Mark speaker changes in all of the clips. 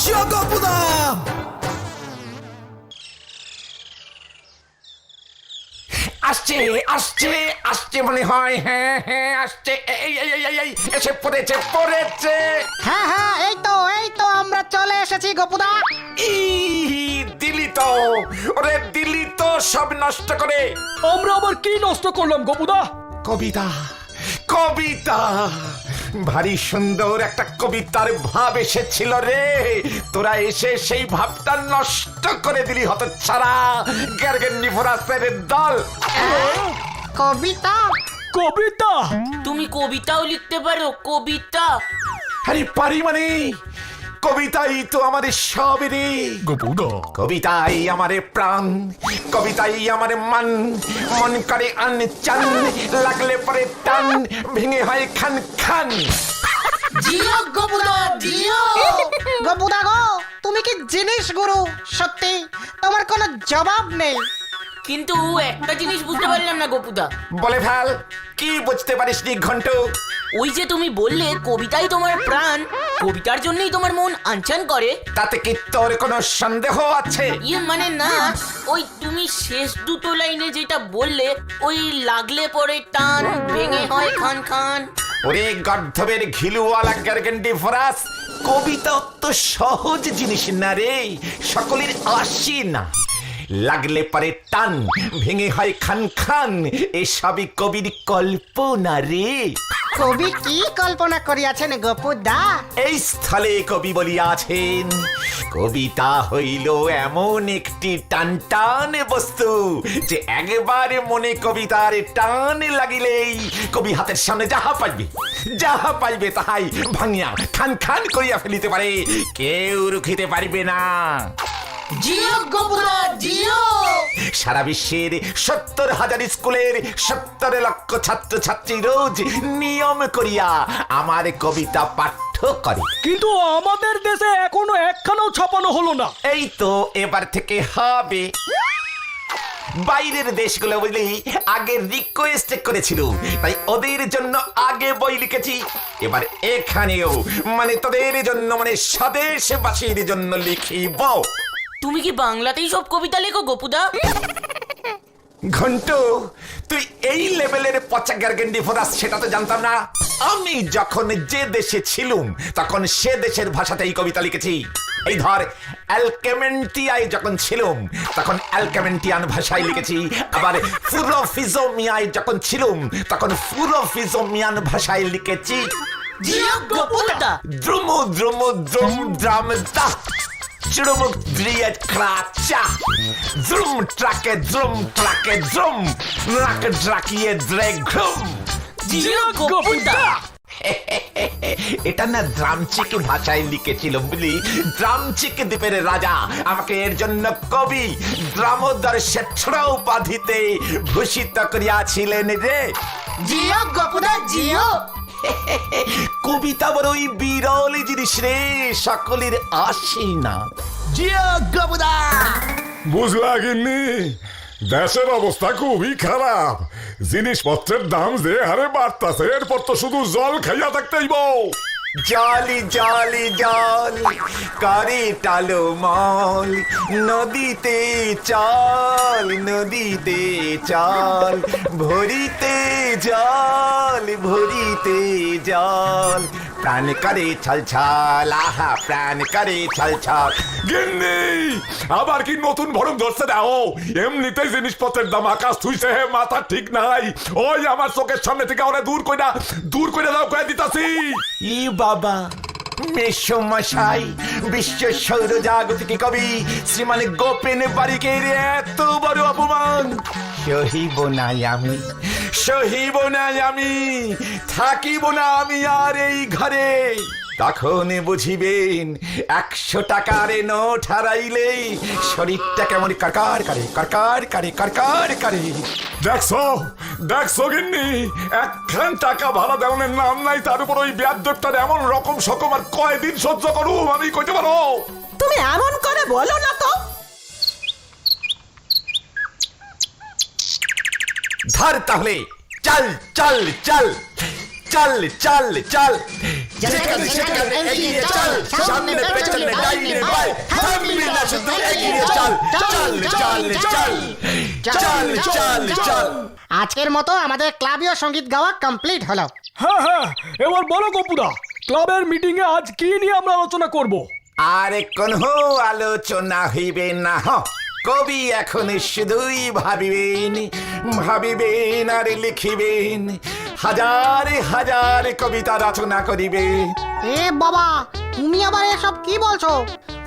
Speaker 1: জগপুদা
Speaker 2: আসছে আসছে আসছে মনে হয়। হ্যাঁ হ্যাঁ আসছে। এই এসে পড়েছে পড়েছে।
Speaker 3: হ্যাঁ হ্যাঁ এই তো আমরা চলে এসেছি গোপুদা।
Speaker 2: দিলি তো, ওরে দিলি তো সব নষ্ট করে।
Speaker 4: আমরা আবার কি নষ্ট করলাম গোপুদা?
Speaker 2: কবিতা কবিতা ভারী সুন্দর একটা কবিতার ভাব এসেছিল রে, তোরা এসে সেই ভাবটা নষ্ট করে দিলি হতচ্ছাড়া গার্গেন্ডিভোরাসের দল।
Speaker 3: কবিতা?
Speaker 4: কবিতা?
Speaker 5: তুমি কবিতাও লিখতে পারো? কবিতা?
Speaker 2: আরে পারি মানে, কবিতাই তো আমাদের সব রে।
Speaker 4: গোপুদা
Speaker 2: কবিতাই আমারে প্রাণ, কবিতাই আমারে মন, মন করে চান, লাগলে পরে টান, ভেঙে হয় খান খান।
Speaker 5: জিও গোপুদা জিও।
Speaker 3: গোপুদা গো, তুমি কি জিনিস গুরু, সত্যি তোমার কোনো জবাব নেই।
Speaker 5: কিন্তু একটা জিনিস বুঝতে পারলাম না গোপুদা।
Speaker 2: বলে ফেল, কি বুঝতে পারিস নি ঘন্টু?
Speaker 5: ওই যে তুমি বললে কবিতাই তোমার প্রাণ, কবিতার জন্যই তোমার মন আনচান করে।
Speaker 2: তাতে কি তোর কোনো সন্দেহ আছে?
Speaker 5: ইয়ে মানে না, ওই তুমি শেষ দুটো লাইনে যেটা বললে, ওই লাগলে পরে টান, ভেঙে হয় খান খান।
Speaker 2: ওরে গর্ধবের ঘিলুওয়ালা গার্গেন্ডিভোরাস, কবিতা তো সহজ জিনিস না রে, সকলের আসে না। লাগলে পারে টান, ভেঙে হয় খান খান, এসবই কবির কল্পনা রে।
Speaker 3: কবি কি কল্পনা করিয়াছেন গোপুদা?
Speaker 2: এই স্থলে কবি বলিয়াছেন, কবিতা হইল এমন একটি টান টান বস্তু যে একবার মনে কবিতার টান লাগিলেই কবি হাতের সামনে যাহা পাইবে তাহাই ভাঙিয়া খান খান করিয়া ফেলিতে পারে, কেউ রুখিতে পারিবে না।
Speaker 5: জিও গোপুদা জিও।
Speaker 2: সারা বিশ্বের ৭০,০০০ স্কুলের ৭০ লক্ষ ছাত্র ছাত্রী রোজ নিয়ম করিয়া আমার কবিতা পাঠ্য করে।
Speaker 4: কিন্তু আমাদের দেশে এখনো একখানাও ছাপানো হলো না।
Speaker 2: এই তো এবার থেকে হবে। বাইরের দেশগুলো বুঝলি আগে রিকোয়েস্ট করেছিল, তাই ওদের জন্য আগে বই লিখেছি। এবার এখানেও মানে তোদের জন্য, মানে স্বদেশবাসীর জন্য লিখিব।
Speaker 5: তুমি কি বাংলাতেই সব কবিতা লেখো গোপুদা?
Speaker 2: ঘন্টু, তুই এই লেভেলের পচা গার্গেন্ডিভোরাস সেটা তো জানতাম না। আমি যখন যে দেশে ছিলুম তখন সে দেশের ভাষাতেই কবিতা লিখেছি। এই ধর, অ্যালকেমেন্টিয়ায় যখন ছিলুম তখন অ্যালকেমেন্টিয়ান ভাষায় লিখেছি, আবার ফুরোফিজোমিয়ায় যখন ছিলুম তখন ফুরোফিজোমিয়ান ভাষায় লিখেছি।
Speaker 5: জিও গোপুদা।
Speaker 2: দ্রুমু দ্রুমু দ্রুম দ্রাম দা চুরুমুক দ্রিয়েট ক্রাচা দ্রুম ট্রাকে দ্রুম নাক ড্রাকিয়ে দ্রে ঘুম।
Speaker 5: জিও গোপুদা।
Speaker 2: এটা না দ্রামচিক ভাষায় লিখেছিল বুঝলি। দ্রামচিক দ্বীপের রাজা আমাকে এর জন্য কবি দ্রামোদর শেঠরা উপাধিতে ভূষিত করিয়াছিলেন রে।
Speaker 5: জিও গোপুদা জিও।
Speaker 2: কবিতা বড়ই বিরল জিনিস রে, সকলের আসে না।
Speaker 6: বুঝলা গিন্নি, দেশের অবস্থা খুবই খারাপ। জিনিসপত্রের দাম যে হারে বাড়তাছে, এরপর তো শুধু জল খাইয়া থাকতেই বউ।
Speaker 2: জলি জলি জল করে টালো মল, নদীতে চল নদীতে চল, ভরিতে জল ভরিতে জল, প্রাণ করে ছল ছল, আহা প্রাণ করে ছল ছল।
Speaker 6: গিন্নি, আবার কি নতুন ভরম ধরছে দাও? এমনিতেই জিনিসপত্রের দাম আকাশ ছুঁইছে, হে মাথা ঠিক নাই। ওই আমার চোখের সামনে থেকে ওরা দূর কইরা দাও কয়ে দিতাছি।
Speaker 2: ই বাবা, মেসমশাই বিশ্ব সৌরজাগতিক কবি শ্রীমান গোপেন বারিকের এত বড় অপমান সহিব না আমি, সহিব না আমি, থাকিব না আমি আর এই ঘরে। তখন বুঝিবেন ১০০ টাকার নোট হারাইলেই শরীরটা কেমন কারকার করে কারকার করে কারকার করে।
Speaker 6: দেখছো গিন্নি, একখান টাকা ভাড়া দেওয়ার নাম নাই, তার উপর ওই ব্যাধটার এমন রকম সকম আর কয়দিন সহ্য করুম আমি কইতে পারো?
Speaker 7: তুমি এমন করে বলো না তো।
Speaker 2: ধর তাহলে, চল চল চল চল চল চল যেখানে সেখানে এগিয়ে চল সামনে পেছনে ডাইনে বাই থামবি না শুধু এগিয়ে চল চল চল চল চল চল চল
Speaker 3: আজকের মতো আমাদের ক্লাবীয় সঙ্গীত গাওয়া কমপ্লিট হলো।
Speaker 4: হ্যাঁ হ্যাঁ, এবার বলো গপুদা, ক্লাবের মিটিং এ আজ কি নিয়ে আমরা আলোচনা করব?
Speaker 2: আরে কোনো আলোচনা হইবে না কবি এখন শুধুই ভাবিবেন আর লিখিবেন, হাজার হাজার কবিতা রচনা করিবে।
Speaker 3: এ বাবা, তুমি আবার এসব কি বলছো?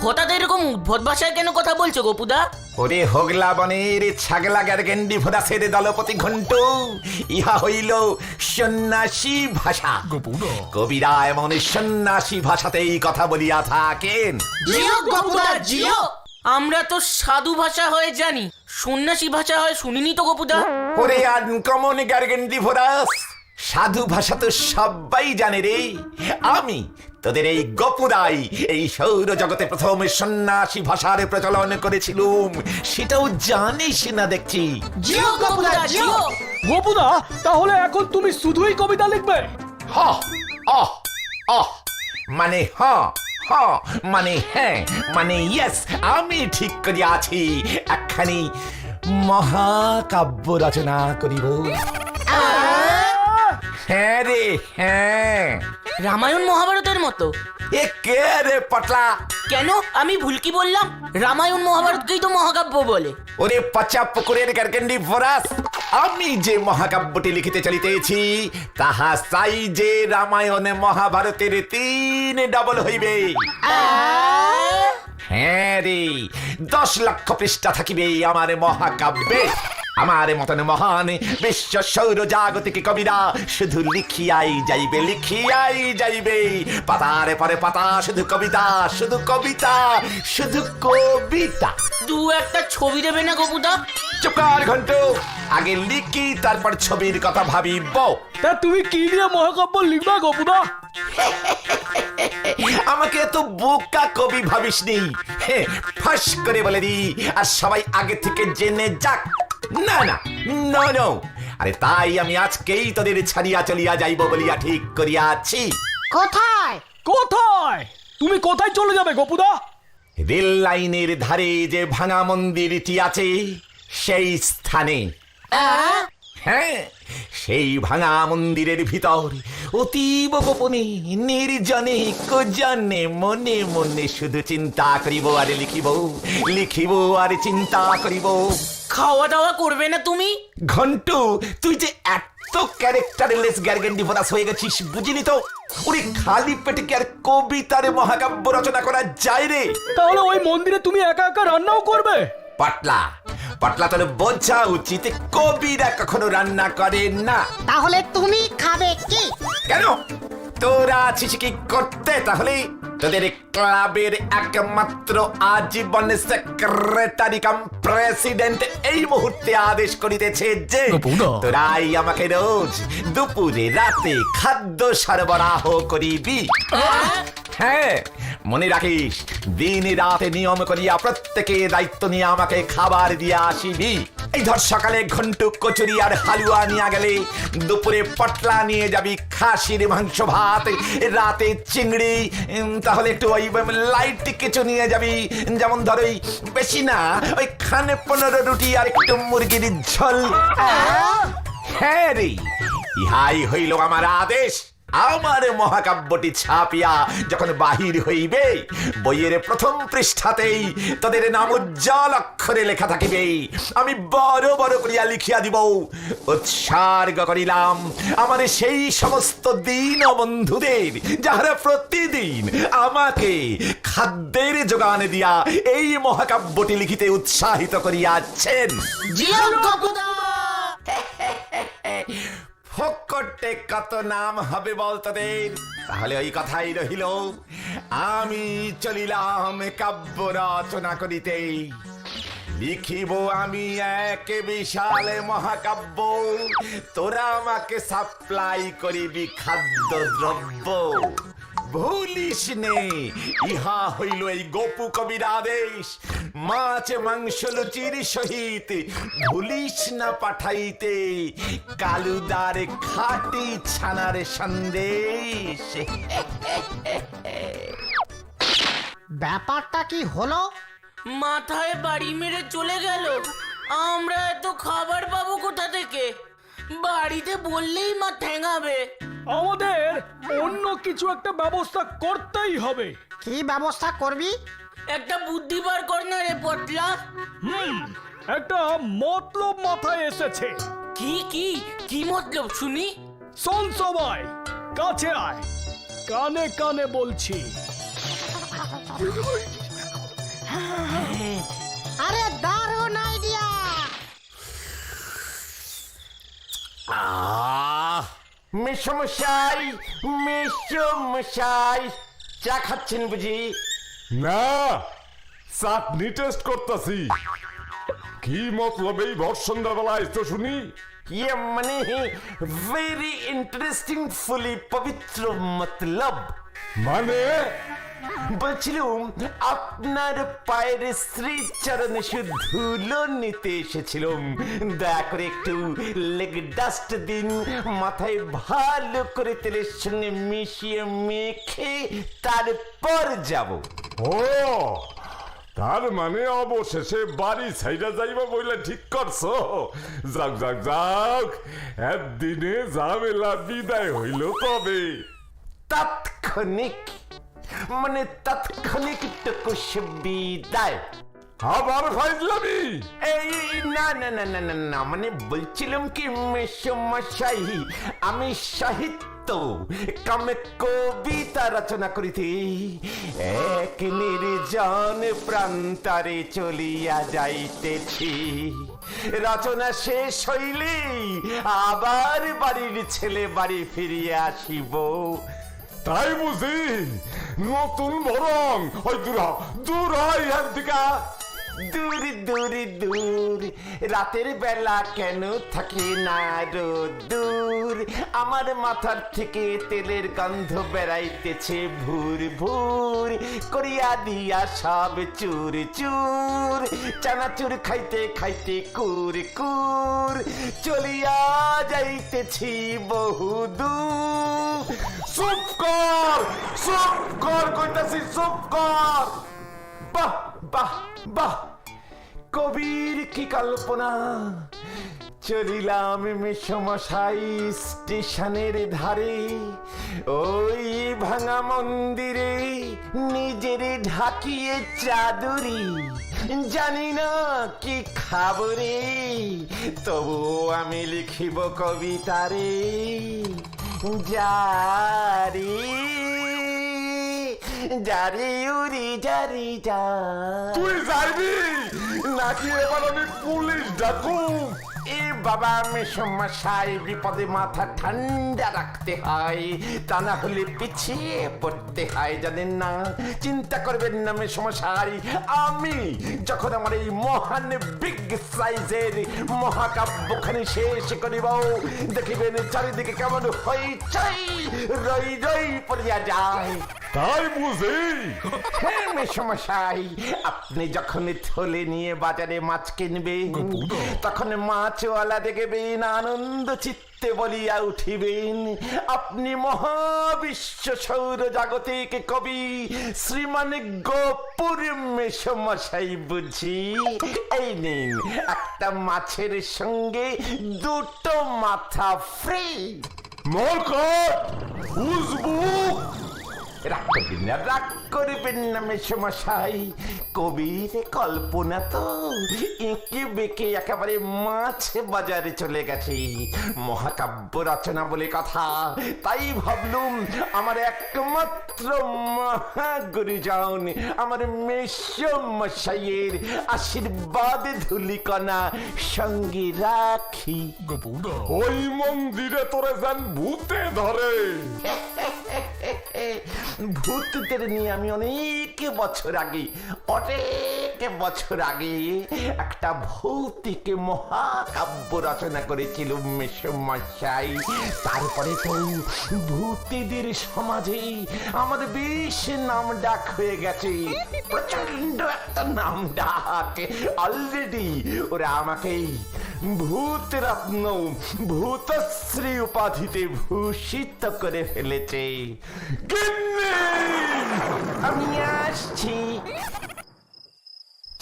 Speaker 5: হঠাৎ এরকম উদ্ভট ভাষায় কেন কথা বলছো গপুদা?
Speaker 2: ওরে হোগলা বনের ছাগলা গ্যারগেন্ডি ভোদাসের দলপতি ঘন্টু, ইহা হইল সন্ন্যাসী ভাষা। কবিরা এমন সন্ন্যাসী ভাষাতেই কথা বলিয়া থাকেন।
Speaker 5: জিও গপুদা জিও। আমরা তো সাধু ভাষা হয়ে জানি, সন্ন্যাসী ভাষা হয় শুনিনি তো গপুদা।
Speaker 2: ওরে আনকমন গ্যারগেন্ডি ভোদাস, সাধু ভাষা তো সবাই জানে রে। আমি তোদের এই গপুরাই এই সৌর জগতে প্রথম সন্ন্যাসী ভাষার প্রচলন করেছিলুম, সেটাও জানিস না দেখছি।
Speaker 5: জিও গপুদা জিও।
Speaker 4: গপুদা, তাহলে এখন তুমি শুধুই কবিতা লিখবে?
Speaker 2: হ অহ অহ মানে হ হ মানে হ্যাঁ মানে ইয়েস, আমি ঠিক করিয়াছি, একখানি মহাকাব্য রচনা করিব। হ্যাঁ রে হ্যাঁ,
Speaker 5: রামায়ণ মহাভারতের মতো?
Speaker 2: এ কে রে পটলা?
Speaker 5: কেন, আমি ভুল কি বললাম? রামায়ণ মহাভারতকেই তো মহাকাব্য বলে।
Speaker 2: ওরে পচা পুকুরের গারকেন্ডি ফরাস, আমি যে মহাকাব্যটি লিখিতে চলিতেছি তাহা চাই যে রামায়ণ মহাভারতের 3 ডবল হইবে। হ্যাঁ রে, 10 লক্ষ পৃষ্ঠা থাকিবে আমার মহাকাব্যে। আমার মতন মহান বিশ্ব সৌর জাগতিক কবিরা শুধু লিখিয়াই যাইবে, পাতারে পরে পাতা, শুধু কবিতা শুধু কবিতা শুধু কবিতা।
Speaker 5: দু একটা ছবি দেবে না গপুদা?
Speaker 2: চুপ কর ঘন্টু, আগে লিখি তারপর ছবির কথা ভাবিব।
Speaker 4: তা তুমি কি নিয়ে মহাকাব্য লিখবা গপুদা?
Speaker 2: আমাকে তো বোকা কবি ভাবিসনি, ফাঁস করে বলে দি আর সবাই আগে থেকে জেনে যাক। না না নো নো, আরে তাই আমি আজকেই তোদের ছাড়িয়া চলিয়া যাইব বলিয়া ঠিক করিয়াছি।
Speaker 3: কোথায়?
Speaker 4: কোথায়? তুমি কোথায় চলে যাবে গপুদা?
Speaker 2: রেল লাইনের ধারে যে ভাঙা মন্দিরটি আছে সেই স্থানে। হ্যাঁ, সেই ভাঙা মন্দিরের ভিতর অতীব গোপনে নির্জনে কোজনে মনে মনে শুধু চিন্তা করিব আর লিখিব আর চিন্তা করিব।
Speaker 5: খাওয়া দাওয়া করবে না তুমি?
Speaker 2: ঘন্টু, তুই যে এত ক্যারেক্টারলেস গ্যারগেন্ডি ভরাস হয়ে গেছিস বুঝিনি তো। ওরে খালি পেটে কি আর কবিতার মহাকাব্য রচনা করা যায় রে?
Speaker 4: তাহলে ওই মন্দিরে তুমি একা একা রান্নাও করবে?
Speaker 2: পাটলা তোর বোঝা উচিত, কবিরা কখনো রান্না করে না।
Speaker 3: তাহলে তুমি খাবে কি?
Speaker 2: কেন, তোরা আছিস কি করতে? তাহলে তোদের ক্লাবের একমাত্র আজীবন সেক্রেটারি কাম প্রেসিডেন্ট এই মুহূর্তে আদেশ করিতেছে যে তোরাই আমাকে রোজ দুপুরে রাতে খাদ্য সরবরাহ করিবি। হ্যাঁ, মনে রাখিস, দিন রাতে নিয়ম করিয়া প্রত্যেকে দায়িত্ব নিয়ে আমাকে খাবার দিয়ে আসিবি। এই ধর, সকালে ঘন্টু কচুরি আর হালুয়া নিয়ে গেলে, দুপুরে পটলা নিয়ে যাবি খাসির মাংস ভাত, রাতে চিংড়ি, তাহলে একটু ওই লাইট কিছু নিয়ে যাবি, যেমন ধর ওই বেশি না, ওই 15 রুটি আর একটু মুরগির ঝোল। হ্যাঁ রে, ইহাই হইল আমার আদেশ। আমার মহাকাব্যটি ছাপিয়া যখন বাহির হইবে, বইয়ের প্রথম পৃষ্ঠাতেই তোদের নাম উজ্জ্বল অক্ষরে লেখা থাকিবে। আমি বড় বড় করিয়া লিখিয়া দিব, উৎসর্গ করিলাম আমার সেই সমস্ত দীন বন্ধুদের যাহারা প্রতিদিন আমাকে খাদ্যের যোগান দিয়া এই মহাকাব্যটি লিখিতে উৎসাহিত করিয়াছেন।
Speaker 5: জিও গপুদা।
Speaker 2: ফকটে কত নাম হবে বল তোদের? তাহলে ওই কথাই রহিল, আমি চলিলাম কাব্য রচনা করিতে। লিখিব আমি এক বিশাল মহাকাব্য, তোরা আমাকে সাপ্লাই করিবি খাদ্য দ্রব্য। ভুলিস নে, ইহা হইল এই গোপু কবির আদেশ। মাছ মাংস লুচির সহিত ভুলিস না পাঠাইতে কালুদার খাটি ছানার সন্দেশ।
Speaker 3: ব্যাপারটা কি হলো?
Speaker 5: মাথায় বাড়ি মেরে চলে গেল। আমরা এত খাবার পাবো কোথা থেকে? বাড়িতে বললেই মা ঠেঙাবে।
Speaker 4: আমাদের অন্য কিছু একটা ব্যবস্থা করতেই হবে।
Speaker 3: কি ব্যবস্থা করবি?
Speaker 5: একটা বুদ্ধি বার কর না রে পটলা।
Speaker 4: একটা মতলব মাথায় এসেছে।
Speaker 5: কি কি কি মতলব শুনি?
Speaker 4: শোন সবাই, কাছে আয়, কানে কানে বলছি।
Speaker 3: আরে দারুণ আইডিয়া!
Speaker 2: মেসমশাই, মেসমশাই, চা খাচ্ছেন বুঝি?
Speaker 6: না, চাটনি টেস্ট করতেছি। কি মতলব এই ভর সন্ধ্যাবেলায় তো শুনি?
Speaker 2: ইয়ে মানে ভেরি ইন্টারেস্টিং ফুলি পবিত্র মতলব।
Speaker 6: মানে
Speaker 2: বলছিলাম আপনার পায়ের শ্রীচরণে ধুলো নিতে এসেছিলাম, দয়া করে একটু লেগ ডাস্ট দিন, মাথায় ভালো করে তেলের সঙ্গে মিশিয়ে মেখে তারপর যাব।
Speaker 6: ও, তার মানে অবশেষে বাড়ি ছাইরা যাইবা বইলে ঠিক করছো। যাক যাক যাক, একদিনে ঝামেলা বিদায় হইল তবে।
Speaker 2: তাৎক্ষণিক মানে তাৎক্ষণিক টুকু বিদায়।
Speaker 6: আবার ফাইজলামি?
Speaker 2: এই না না না না না না, মানে বলছিলাম কি মেসমশাই, আমি সাহিত্য কামে কবিতা রচনা করিতে এক নির্জন প্রান্তরে চলিয়া যাইতেছি। রচনা শেষ হইলেই আবার বাড়ির ছেলে বাড়ি ফিরিয়া আসিব।
Speaker 6: তাই বুঝি? নতুন বরং ওই দূর হয় দিকা।
Speaker 2: দূর দূর দূর, রাতের বেলা কেন থাকে না দূর? আমার মাথার থেকে তেলের গন্ধ বেড়াইতেছে ভুর ভুর, করিয়া দিয়া সব চুর চুর। চানাচুর খাইতে খাইতে কুর কুর, চলিয়া যাইতেছি বহু দূর।
Speaker 6: চুপ কর, চুপ কর কইতাছি, চুপ কর।
Speaker 2: বাহ বাহ বাহ, কবির কি কল্পনা! চলিলাম মেসমশাই স্টেশনের ধারে, ওই ভাঙা মন্দিরে নিজের ঢাকিয়ে চাদরি। জানি না কি খাবরে, তবু আমি লিখিব কবিতারে। জারি জারি উড়ি জারি যা।
Speaker 6: তুই যাইবি নাকি এবার আমি পুলিশ ডাকুম?
Speaker 2: এ বাবা, মেসমশাই, বিপদে মাথা ঠান্ডা রাখতে হয়, তা না হলে পিছিয়ে পড়তে হয়, জানেন না? চিন্তা করবেন না মেসমশাই, আমি যখন আমার এই মহান বিগ সাইজের মহাকাব্যখানি শেষ করিব, দেখিবেন চারিদিকে কেমন হইচই রই রই পড়িয়া যায়।
Speaker 6: তাই বুঝি?
Speaker 2: হ্যাঁ মেসমশাই, আপনি যখন থলে নিয়ে বাজারে মাছ কিনবেন, তখন মাছওয়ালা দেখবেন আনন্দ চিত্তে বলিয়া উঠিবেন, আপনি মহাবিশ্ব সৌর জাগতিক কবি শ্রীমান গোপুর মেসমশাই বুঝি। এই নিন, একটা মাছের সঙ্গে দুটো মাথা ফ্রি।
Speaker 6: মরকট উজবুক।
Speaker 2: রাগ করবেন না, রাগ করবেন না মেসমশাই, কবির কল্পনা তো এঁকে বেঁকে একেবারে মাছ বাজারে চলে গেছে। মহাকাব্য রচনা বলে কথা, তাই ভাবলুম আমার একমাত্র মহাগুরুজন আমার মেসমশাইয়ের আশীর্বাদ ধুলিকণা সঙ্গে রাখি।
Speaker 6: ওই মন্দিরে তোরে যেন ভূতে ধরে।
Speaker 2: ভূতদের নিয়ে আমি অনেক বছর আগে একটা ভৌতিক মহাকাব্য রচনা করেছিলাম মেসোমশাই। তারপরে তো ভূতেদের সমাজে আমার বেশ নাম ডাক হয়ে গেছে, প্রচন্ড একটা নাম ডাক। অলরেডি ওরা আমাকে ভূতরত্ন, ভূতশ্রী উপাধিতে ভূষিত করে ফেলেছে। গিন্নি, আমি আসছি।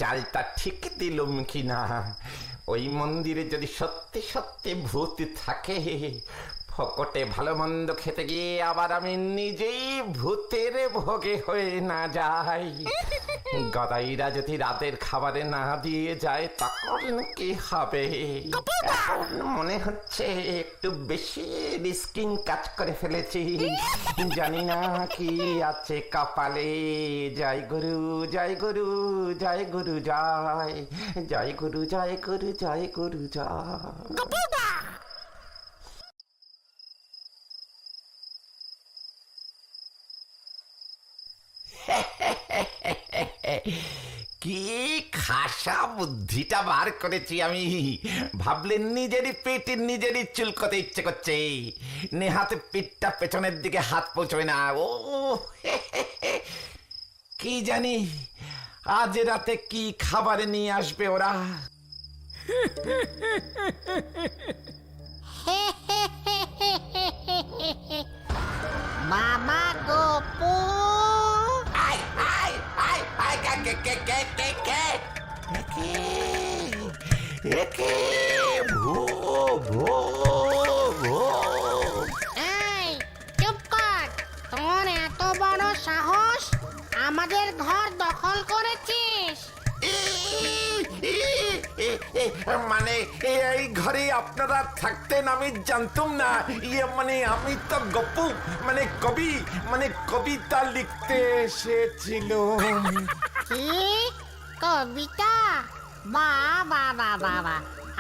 Speaker 2: চালটা ঠিক দিলুম কিনা? ওই মন্দিরে যদি সত্যি সত্যি ভূত থাকে, ফকটে ভালো মন্দ খেতে গিয়ে আবার আমি নিজেই ভূতের ভোগে হয়ে না যাই। গদাইরা যদি রাতের খাবারে না দিয়ে যায় তখন কি হবে? এখন মনে হচ্ছে একটু বেশি রিস্কিং কাজ করে ফেলেছি। জানি না কি আছে কপালে। জয় গুরু, জয় গুরু, জয় গুরু, জয় জয় গুরু, জয় গুরু, জয় গুরু, জয়। কি খাসা বুদ্ধিটা বার করেছি আমি। ভাবলেন নিজেরই পেটে নিজেরই চুলকোতে ইচ্ছে করছে, নেহাতে পিঠটা পেছনের দিকে হাত পৌঁছবে না। ও কি জানি আজ রাতে কি খাবার নিয়ে আসবে ওরা।
Speaker 3: বাবা গপু,
Speaker 2: আয় আয় আয় আয়, কে কে কে কে কে কে কে ভো ভো ভো।
Speaker 3: এই চুপ কর। তোর এত বড় সাহস, আমাদের ঘর দখল করেছিস?
Speaker 2: মানে এই ঘরে আপনারা থাকতেন আমি জানতাম না। মানে আমি তো গপু, মানে কবি, মানে কবিতা লিখতে এসেছিল।
Speaker 3: কি কবিতা? বাবা বাবা বাবা,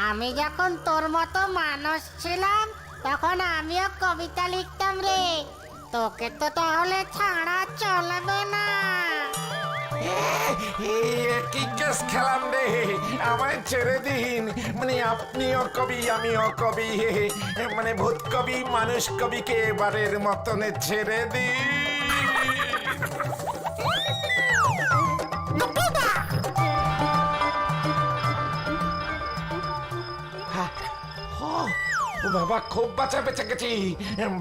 Speaker 3: আমি যখন তোর মতো মানুষ ছিলাম তখন আমিও কবিতা লিখতাম রে। তোকে তো তাহলে ছাড়া চলবে না।
Speaker 2: কি কেস খেলাম রে, আমায় ছেড়ে দিন। মানে আপনিও কবি আমিও কবি, মানে ভূত কবি মানুষ কবিকে এবারের মতন ছেড়ে দিন। ও বাবা, খুব বাঁচা বেঁচে গেছি।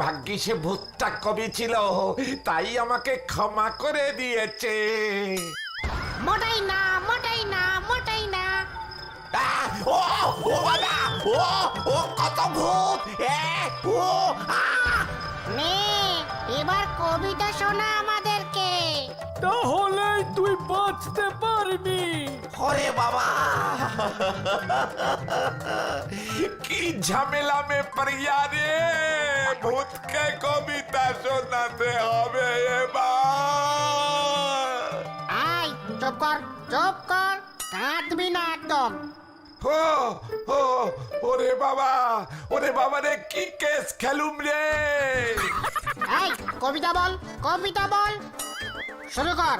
Speaker 2: ভাগ্যি সে ভূতটা কবি ছিল, তাই আমাকে ক্ষমা করে দিয়েছে।
Speaker 3: মোটাই না, মোটাই না, মোটাই না।
Speaker 2: ও ও বাবা, ও ও কত ভূত! ও
Speaker 3: নে, এবার কবিতা শোনা আমাদেরকে।
Speaker 4: তাহলে তুই বাঁচতে পারবি।
Speaker 2: ওরে বাবা, কি ঝামেলা মে পড়িয়া রে। ভূতকে কবিতা শোনাতে হবে এবার।
Speaker 3: আই চুপ কর, চুপ কর, কাঁদবি না একদম।
Speaker 2: ও ও ওরে বাবা, ওরে বাবা রে, কি কেস খেলুম রে।
Speaker 3: এই কবিতা বল, কবিতা বল, শুরু কর।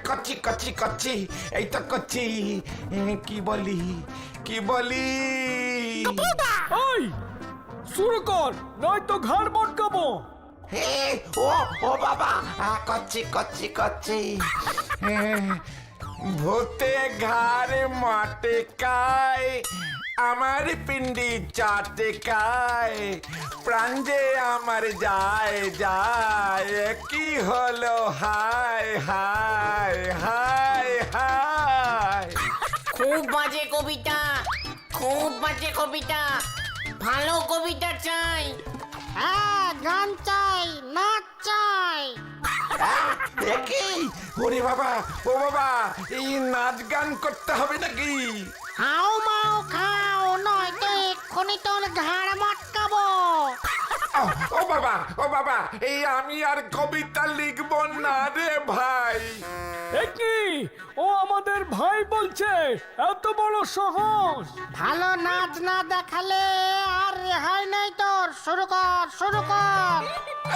Speaker 2: করছি করছি করছি, এই তো করছি। কি বলি কি বলি?
Speaker 4: ওই শুরু কর, নয়তো ঘাড় মটকাবো।
Speaker 2: হে ও ও বাবা, করছি করছি করছি। ভূতে ঘাড়ে মাটে কায়, আমার পিন্ডি চাটে কায়, প্রাণ যে আমার যায় যায়, কি হলো হায় হায় হায় হায়।
Speaker 5: খুব বাজে কবিতা, খুব বাজে কবিতা। ভালো কবিতা চাই।
Speaker 3: হ্যাঁ, গান চাই, নাচ চাই।
Speaker 2: কি ওরে বাবা, ও বাবা, এই নাচ গান করতে হবে নাকি?
Speaker 3: হাও মাও খাও, নয়তো এক্ষুনি তোর ঘাড় মটকাবো।
Speaker 2: ও বাবা, এই আমি আর কবিতা লিখবো না রে ভাই।
Speaker 4: এ কি ও আমাদের ভাই বলছে, এত বড় সাহস!
Speaker 3: ভালো নাচ না দেখালে আর রেহাই নেই তোর। শুরু কর, শুরু কর।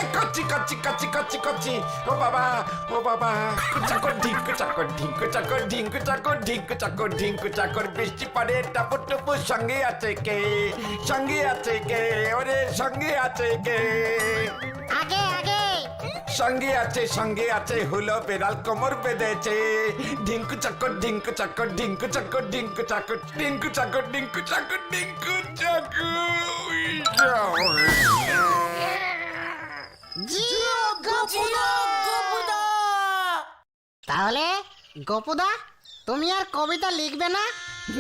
Speaker 2: এই করছি করছি করছি করছি করছি। ও বাবা, ও বাবা, চাকর ঢিঙ্কু চাকর ঢিঙ্কু চাকর ঢিঙ্কু চাকর ঢিঙ্কু চাকর ঢিঙ্কু চাকর, বৃষ্টি পড়ে টাপুর টুপুর, সঙ্গে আছে কে, সঙ্গে আছে কে, ওরে সঙ্গে আছে কে,
Speaker 3: আগে আগে।
Speaker 2: সঙ্গে আছে হুলো বেড়াল কোমর বেঁধেছে, ঢিঙ্কু চাকর ঢিঙ্কু চাকর ঢিঙ্কু চাকর ঢিঙ্কু চাকর ঢিঙ্কু চাকর ঢিঙ্কু চাকর ঢিঙ্কু চাকর।
Speaker 3: জিও গোপুদা।
Speaker 5: গোপুদা!
Speaker 3: তাহলে গোপুদা, তুমি আর কবিতা লিখবে না?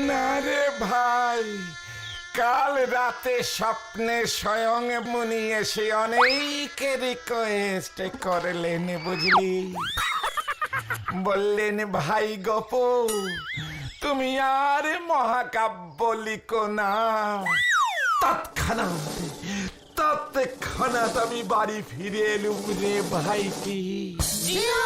Speaker 2: না রে ভাই, কাল রাতে স্বপ্নে স্বয়ং মুনি এসে অনেক রিকোয়েস্ট করলেন বুঝলি, বললেন ভাই গপু তুমি আর মহাকাব্য লিখো না। তৎক্ষণাৎ আমি বাড়ি ফিরে এলুম রে ভাইটি।
Speaker 5: জিও